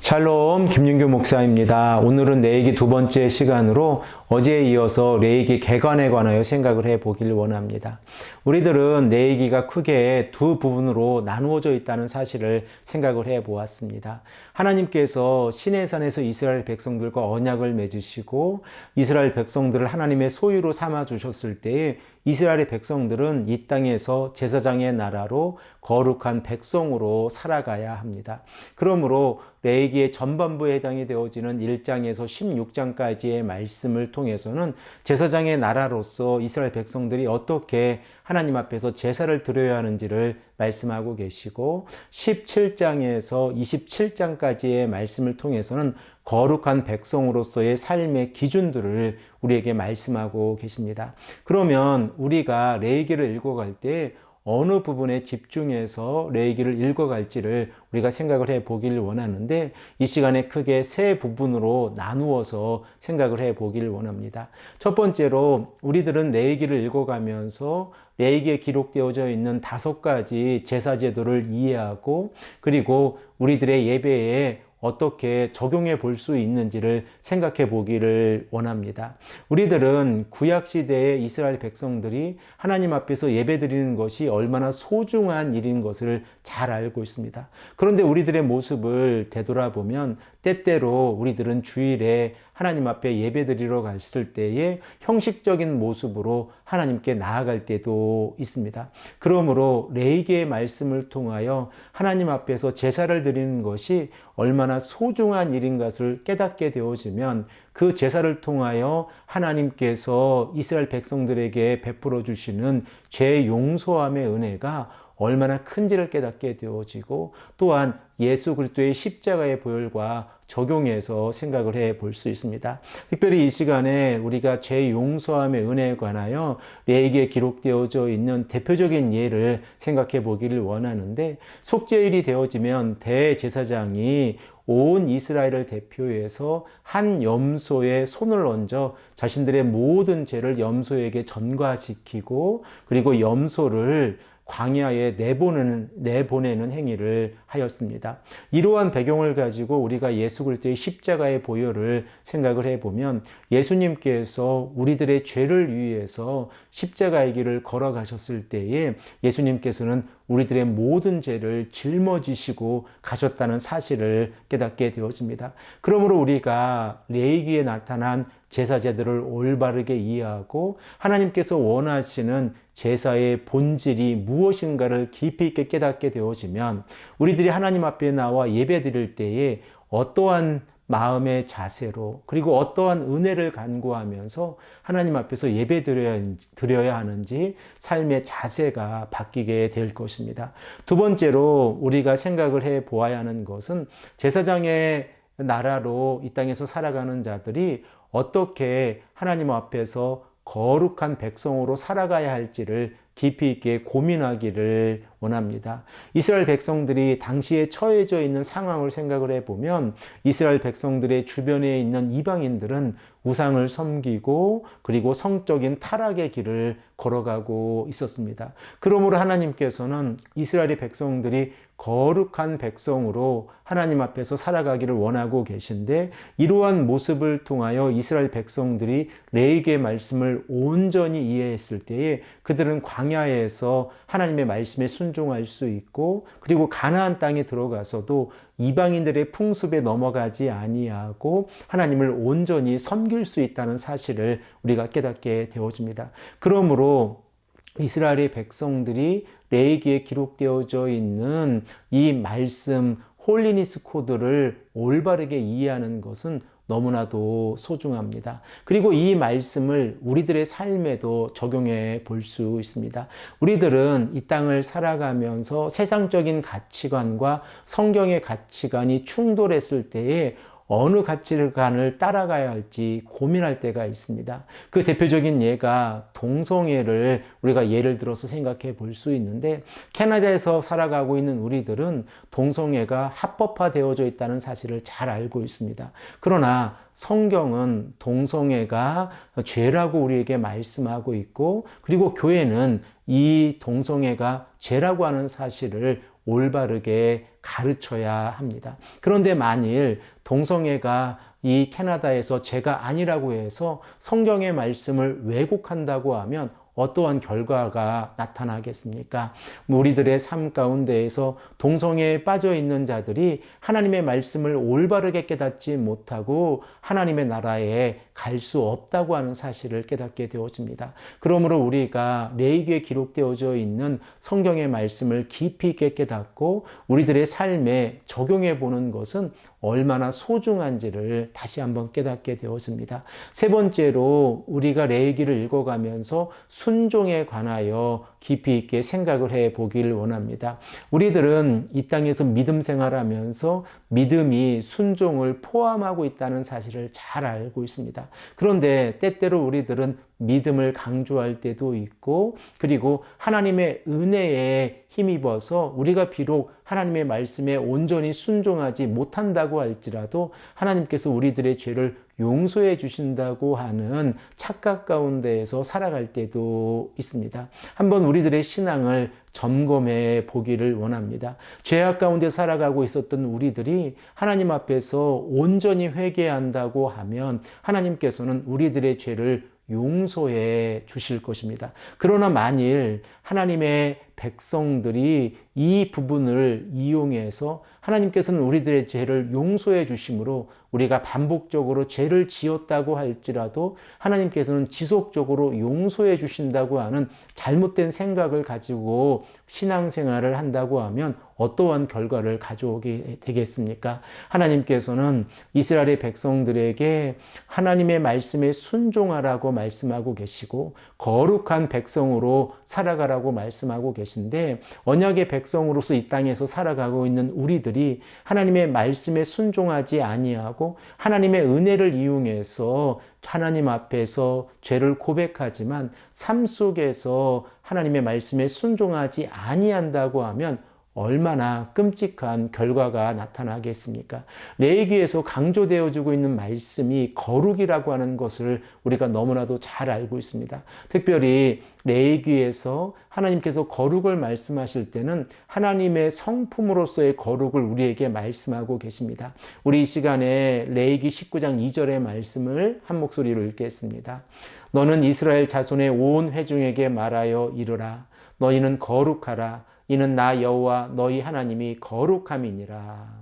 샬롬 김윤규 목사입니다. 오늘은 레위기 두 번째 시간으로 어제에 이어서 레위기 개관에 관하여 생각을 해보길 원합니다. 우리들은 레위기가 크게 두 부분으로 나누어져 있다는 사실을 생각을 해보았습니다. 하나님께서 시내산에서 이스라엘 백성들과 언약을 맺으시고 이스라엘 백성들을 하나님의 소유로 삼아주셨을 때에 이스라엘의 백성들은 이 땅에서 제사장의 나라로 거룩한 백성으로 살아가야 합니다. 그러므로 레위기의 전반부에 해당이 되어지는 1장에서 16장까지의 말씀을 통해서는 제사장의 나라로서 이스라엘 백성들이 어떻게 하나님 앞에서 제사를 드려야 하는지를 말씀하고 계시고 17장에서 27장까지의 말씀을 통해서는 거룩한 백성으로서의 삶의 기준들을 우리에게 말씀하고 계십니다. 그러면 우리가 레위기를 읽어갈 때 어느 부분에 집중해서 레위기를 읽어갈지를 우리가 생각을 해보길 원하는데 이 시간에 크게 세 부분으로 나누어서 생각을 해보길 원합니다. 첫 번째로 우리들은 레위기를 읽어가면서 레위기에 기록되어져 있는 5가지 제사 제도를 이해하고 그리고 우리들의 예배에 어떻게 적용해 볼 수 있는지를 생각해 보기를 원합니다. 우리들은 구약시대의 이스라엘 백성들이 하나님 앞에서 예배 드리는 것이 얼마나 소중한 일인 것을 잘 알고 있습니다. 그런데 우리들의 모습을 되돌아보면 때때로 우리들은 주일에 하나님 앞에 예배 드리러 갔을 때에 형식적인 모습으로 하나님께 나아갈 때도 있습니다. 그러므로 레위기의 말씀을 통하여 하나님 앞에서 제사를 드리는 것이 얼마나 소중한 일인 것을 깨닫게 되어지면 그 제사를 통하여 하나님께서 이스라엘 백성들에게 베풀어 주시는 죄 용서함의 은혜가 얼마나 큰지를 깨닫게 되어지고 또한 예수 그리스도의 십자가의 보혈과 적용해서 생각을 해볼 수 있습니다. 특별히 이 시간에 우리가 죄 용서함의 은혜에 관하여 레위기에 기록되어져 있는 대표적인 예를 생각해 보기를 원하는데 속죄일이 되어지면 대제사장이 온 이스라엘을 대표해서 한 염소에 손을 얹어 자신들의 모든 죄를 염소에게 전가시키고 그리고 염소를 광야에 내보내는 행위를 하였습니다. 이러한 배경을 가지고 우리가 예수 그리스도의 십자가의 보혈을 생각을 해보면 예수님께서 우리들의 죄를 위해서 십자가의 길을 걸어가셨을 때에 예수님께서는 우리들의 모든 죄를 짊어지시고 가셨다는 사실을 깨닫게 되어집니다. 그러므로 우리가 레위기에 나타난 제사 제도를 올바르게 이해하고 하나님께서 원하시는 제사의 본질이 무엇인가를 깊이 있게 깨닫게 되어지면 우리들이 하나님 앞에 나와 예배 드릴 때에 어떠한 마음의 자세로 그리고 어떠한 은혜를 간구하면서 하나님 앞에서 예배 드려야 하는지 삶의 자세가 바뀌게 될 것입니다. 두 번째로 우리가 생각을 해 보아야 하는 것은 제사장의 나라로 이 땅에서 살아가는 자들이 어떻게 하나님 앞에서 거룩한 백성으로 살아가야 할지를 깊이 있게 고민하기를 원합니다. 이스라엘 백성들이 당시에 처해져 있는 상황을 생각을 해보면 이스라엘 백성들의 주변에 있는 이방인들은 우상을 섬기고 그리고 성적인 타락의 길을 걸어가고 있었습니다. 그러므로 하나님께서는 이스라엘의 백성들이 거룩한 백성으로 하나님 앞에서 살아가기를 원하고 계신데 이러한 모습을 통하여 이스라엘 백성들이 레위기의 말씀을 온전히 이해했을 때에 그들은 광야에서 하나님의 말씀에 순종할 수 있고 그리고 가나안 땅에 들어가서도 이방인들의 풍습에 넘어가지 아니하고 하나님을 온전히 섬길 수 있다는 사실을 우리가 깨닫게 되어집니다. 그러므로 이스라엘의 백성들이 레위기에 기록되어져 있는 이 말씀 홀리니스 코드를 올바르게 이해하는 것은 너무나도 소중합니다. 그리고 이 말씀을 우리들의 삶에도 적용해 볼 수 있습니다. 우리들은 이 땅을 살아가면서 세상적인 가치관과 성경의 가치관이 충돌했을 때에 어느 가치관을 따라가야 할지 고민할 때가 있습니다. 그 대표적인 예가 동성애를 우리가 예를 들어서 생각해 볼 수 있는데 캐나다에서 살아가고 있는 우리들은 동성애가 합법화되어져 있다는 사실을 잘 알고 있습니다. 그러나 성경은 동성애가 죄라고 우리에게 말씀하고 있고 그리고 교회는 이 동성애가 죄라고 하는 사실을 올바르게 가르쳐야 합니다. 그런데 만일 동성애가 이 캐나다에서 죄가 아니라고 해서 성경의 말씀을 왜곡한다고 하면 어떠한 결과가 나타나겠습니까? 우리들의 삶 가운데에서 동성애에 빠져 있는 자들이 하나님의 말씀을 올바르게 깨닫지 못하고 하나님의 나라에 갈 수 없다고 하는 사실을 깨닫게 되어집니다. 그러므로 우리가 레위기에 기록되어져 있는 성경의 말씀을 깊이 있게 깨닫고 우리들의 삶에 적용해 보는 것은 얼마나 소중한지를 다시 한번 깨닫게 되었습니다. 세 번째로 우리가 레위기를 읽어가면서 순종에 관하여 깊이 있게 생각을 해 보기를 원합니다. 우리들은 이 땅에서 믿음 생활하면서 믿음이 순종을 포함하고 있다는 사실을 잘 알고 있습니다. 그런데 때때로 우리들은 믿음을 강조할 때도 있고, 그리고 하나님의 은혜에 힘입어서 우리가 비록 하나님의 말씀에 온전히 순종하지 못한다고 할지라도 하나님께서 우리들의 죄를 용서해 주신다고 하는 착각 가운데에서 살아갈 때도 있습니다. 한번 우리들의 신앙을 점검해 보기를 원합니다. 죄악 가운데 살아가고 있었던 우리들이 하나님 앞에서 온전히 회개한다고 하면 하나님께서는 우리들의 죄를 용서해 주실 것입니다. 그러나 만일 하나님의 백성들이 이 부분을 이용해서 하나님께서는 우리들의 죄를 용서해 주심으로 우리가 반복적으로 죄를 지었다고 할지라도 하나님께서는 지속적으로 용서해 주신다고 하는 잘못된 생각을 가지고 신앙생활을 한다고 하면 어떠한 결과를 가져오게 되겠습니까? 하나님께서는 이스라엘의 백성들에게 하나님의 말씀에 순종하라고 말씀하고 계시고 거룩한 백성으로 살아가라고 말씀하고 계신데, 언약의 백성으로서 이 땅에서 살아가고 있는 우리들이 하나님의 말씀에 순종하지 아니하고 하나님의 은혜를 이용해서 하나님 앞에서 죄를 고백하지만 삶 속에서 하나님의 말씀에 순종하지 아니한다고 하면 얼마나 끔찍한 결과가 나타나겠습니까? 레위기에서 강조되어지고 있는 말씀이 거룩이라고 하는 것을 우리가 너무나도 잘 알고 있습니다. 특별히 레위기에서 하나님께서 거룩을 말씀하실 때는 하나님의 성품으로서의 거룩을 우리에게 말씀하고 계십니다. 우리 이 시간에 레위기 19장 2절의 말씀을 한 목소리로 읽겠습니다. 너는 이스라엘 자손의 온 회중에게 말하여 이르라. 너희는 거룩하라. 이는 나 여호와 너희 하나님이 거룩함이니라.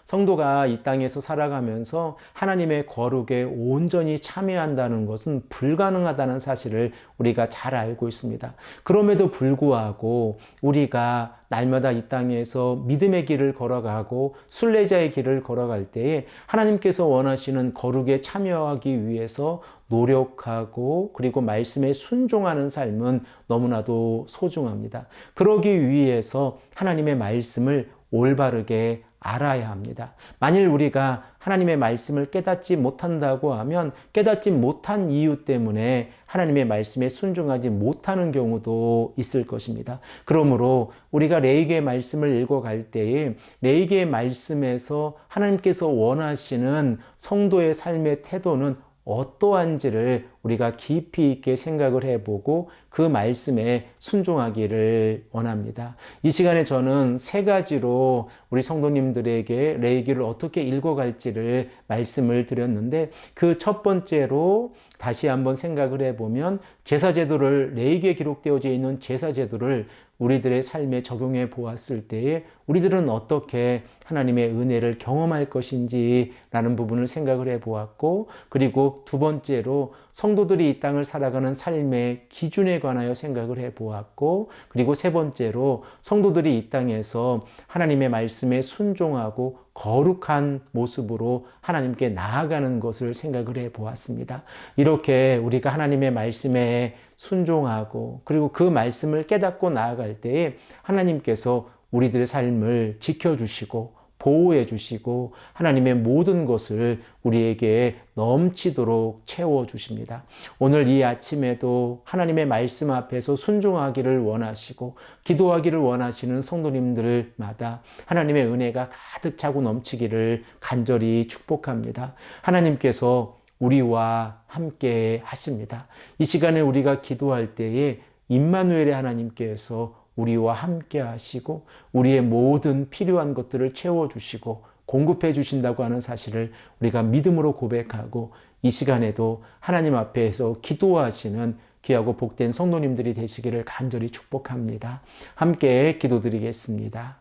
성도가 이 땅에서 살아가면서 하나님의 거룩에 온전히 참여한다는 것은 불가능하다는 사실을 우리가 잘 알고 있습니다. 그럼에도 불구하고 우리가 날마다 이 땅에서 믿음의 길을 걸어가고 순례자의 길을 걸어갈 때에 하나님께서 원하시는 거룩에 참여하기 위해서 노력하고 그리고 말씀에 순종하는 삶은 너무나도 소중합니다. 그러기 위해서 하나님의 말씀을 올바르게 알아야 합니다. 만일 우리가 하나님의 말씀을 깨닫지 못한다고 하면 깨닫지 못한 이유 때문에 하나님의 말씀에 순종하지 못하는 경우도 있을 것입니다. 그러므로 우리가 레위기의 말씀을 읽어갈 때에 레위기의 말씀에서 하나님께서 원하시는 성도의 삶의 태도는 어떠한지를 우리가 깊이 있게 생각을 해보고 그 말씀에 순종하기를 원합니다. 이 시간에 저는 세 가지로 우리 성도님들에게 레위기를 어떻게 읽어갈지를 말씀을 드렸는데, 그 첫 번째로 다시 한번 생각을 해보면 제사제도를, 레위기에 기록되어져 있는 제사제도를 우리들의 삶에 적용해 보았을 때에 우리들은 어떻게 하나님의 은혜를 경험할 것인지 라는 부분을 생각을 해 보았고, 그리고 두 번째로 성도들이 이 땅을 살아가는 삶의 기준에 관하여 생각을 해 보았고, 그리고 세 번째로 성도들이 이 땅에서 하나님의 말씀에 순종하고 거룩한 모습으로 하나님께 나아가는 것을 생각을 해 보았습니다. 이렇게 우리가 하나님의 말씀에 순종하고 그리고 그 말씀을 깨닫고 나아갈 때에 하나님께서 우리들의 삶을 지켜주시고 보호해 주시고 하나님의 모든 것을 우리에게 넘치도록 채워주십니다. 오늘 이 아침에도 하나님의 말씀 앞에서 순종하기를 원하시고 기도하기를 원하시는 성도님들마다 하나님의 은혜가 가득 차고 넘치기를 간절히 축복합니다. 하나님께서 우리와 함께 하십니다. 이 시간에 우리가 기도할 때에 임마누엘의 하나님께서 우리와 함께 하시고 우리의 모든 필요한 것들을 채워주시고 공급해 주신다고 하는 사실을 우리가 믿음으로 고백하고 이 시간에도 하나님 앞에서 기도하시는 귀하고 복된 성도님들이 되시기를 간절히 축복합니다. 함께 기도드리겠습니다.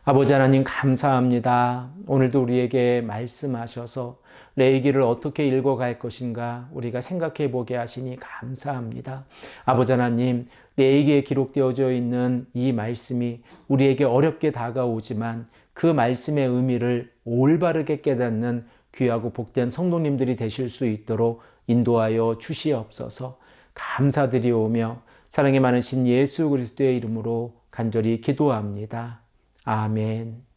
아버지 하나님 감사합니다. 오늘도 우리에게 말씀하셔서 레위기를 어떻게 읽어갈 것인가 우리가 생각해 보게 하시니 감사합니다. 아버지 하나님, 레위기에 기록되어져 있는 이 말씀이 우리에게 어렵게 다가오지만 그 말씀의 의미를 올바르게 깨닫는 귀하고 복된 성도님들이 되실 수 있도록 인도하여 주시옵소서. 감사드리오며 사랑이 많으신 예수 그리스도의 이름으로 간절히 기도합니다. 아멘.